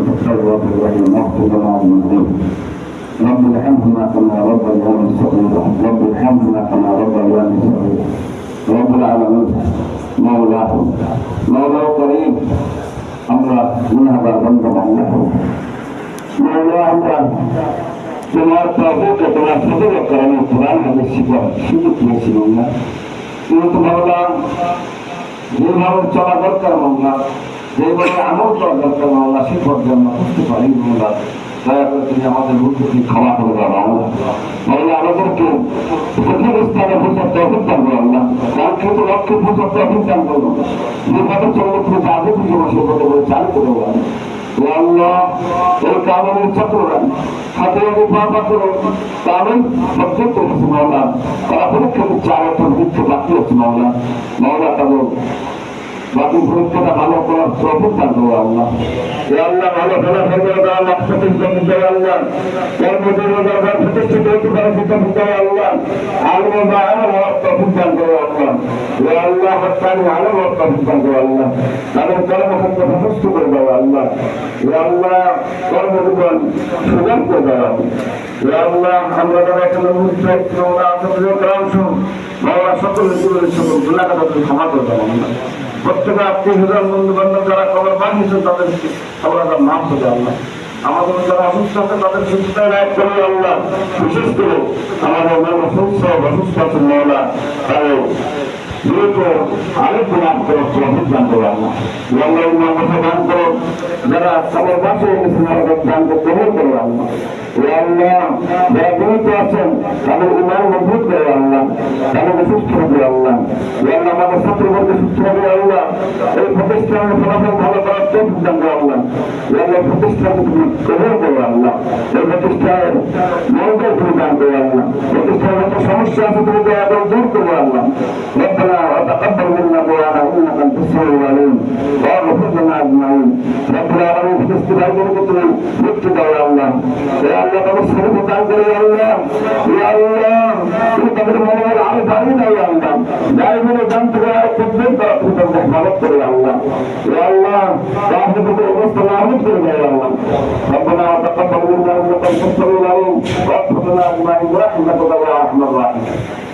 التواب الرحيم واغفر لنا ذنوبنا رب ارحمهما كما ربياني صغيرا رب ارحمهما كما ربياني صغيرا رب العالمين مولا করিম আমরা গুনাহগার বান্দা মাওলা মাওলা আমরা তোমার তৌফিকে তোমার ফজলের কারণে কোরআন হাদিস শিখার সুযোগ পেয়েছিলাম না কিন্তু মাওলা যেভাবে চলা দরকার মাওলা যেভাবে আমল করা দরকার মাওলা সে পর্যন্ত করতে পারি মাওলা দয়া করে তুমি আমাদের ভুলকে ক্ষমা করে দাও মাওলা মাওলা আমাদেরকে সঠিক স্থানে পৌঁছার তৌফিক দান করো আল্লাহ কাঙ্ক্ষিত লক্ষ্যে পৌঁছার তৌফিক দান করো যেভাবে চললে তুমি আগে খুঁজে বসে কথা বলে চালু করে দাও আল্লাহ এই কারণের চক্ররা হাতে বাবা করে কারণ সবচেয়ে করেছে মাওলা তারা পরীক্ষা দিচ্ছে আর একটা দিচ্ছে বাকি আছে মাওলা মাওলা তাদের বাকি পরীক্ষাটা ভালো করার তৌফিক দান করো আল্লাহ আল্লাহ ভালো ফলাফল দাও আল্লাহ প্রতিষ্ঠা দাও আল্লাহ কর্মজীবন দরকার প্রতিষ্ঠিত হতে পারে সেটা দাও আল্লাহ আলো বা আলো তৌফিক দান করো আল্লাহ আল্লাহ হত্যানি আলো তৌফিক দান করো আল্লাহ তাদের কর্মক্ষেত্র প্রশস্ত করে দাও আল্লাহ আল্লাহ কর্মজীবন সুযোগ করে দাও আল্লাহ আমরা যারা এখানে উৎসাহিত ওরা আসলে গ্রাম বাবা সকল সকল গুলাকে ক্ষমা করে দাও আল্লাহ প্রত্যেকে আত্মীয় বন্ধু বান্ধব যারা খবর বানিয়েছে তাদেরকে খবর মাফ করে আল্লাহ আমাদের যারা অসুস্থ আছে তাদের সুস্থতায় রায় করে আল্লাহ বিশেষ করে আমাদের অসুস্থ আছে মহলা তাদের দ্রুত আরেক লাভ করো প্রভুত দান করো আল্লাহ কথা দান করো যারা সবার পাশে দান করতে করো আল্লাহ যারা গুরুত্ব আছেন তাদের ইমান মজবুত করে আল্লাহ তাদেরকে সুস্থ হবে আল্লাহ আমাদের ছাত্রবর্গকে সুস্থ হবে আল্লাহ এই প্রতিষ্ঠানের ফলাফল ভালো করার তৌফিক দান করো আল্লাহ প্রতিষ্ঠানকে তুমি কবর করো আল্লাহ এই প্রতিষ্ঠানের মঙ্গল তুমি দান করো আল্লাহ প্রতিষ্ঠানের যত সমস্যা আছে তুমি দূর করো আল্লাহ ربنا وتقبل منا دعاءنا انك انت السميع العليم واغفر لنا اجمعين رب العالمين في استجابه كتب مت دعاء الله يا الله تبصر بتاعك يا الله يا الله في قبر مولا على دارين يا الله دائما جنت دعاء تقبل تقبل رحمت يا الله يا الله تعبد واستغفر يا الله ربنا وتقبل منا انك انت السميع العليم واغفر لنا اجمعين برحمتك يا ارحم الراحمين